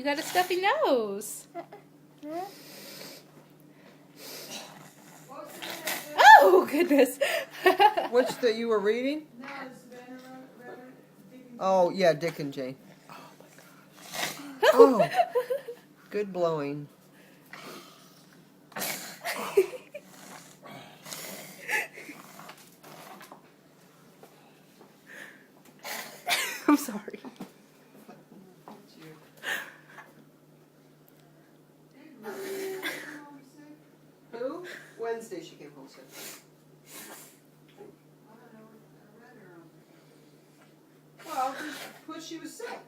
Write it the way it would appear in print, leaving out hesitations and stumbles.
You got a stuffy nose. Oh, goodness. Which that you were reading? No, it's Dick and Oh, yeah, Dick and Jane. Oh, good blowing. I'm sorry. Who? Wednesday she came home sick. Well, she was sick.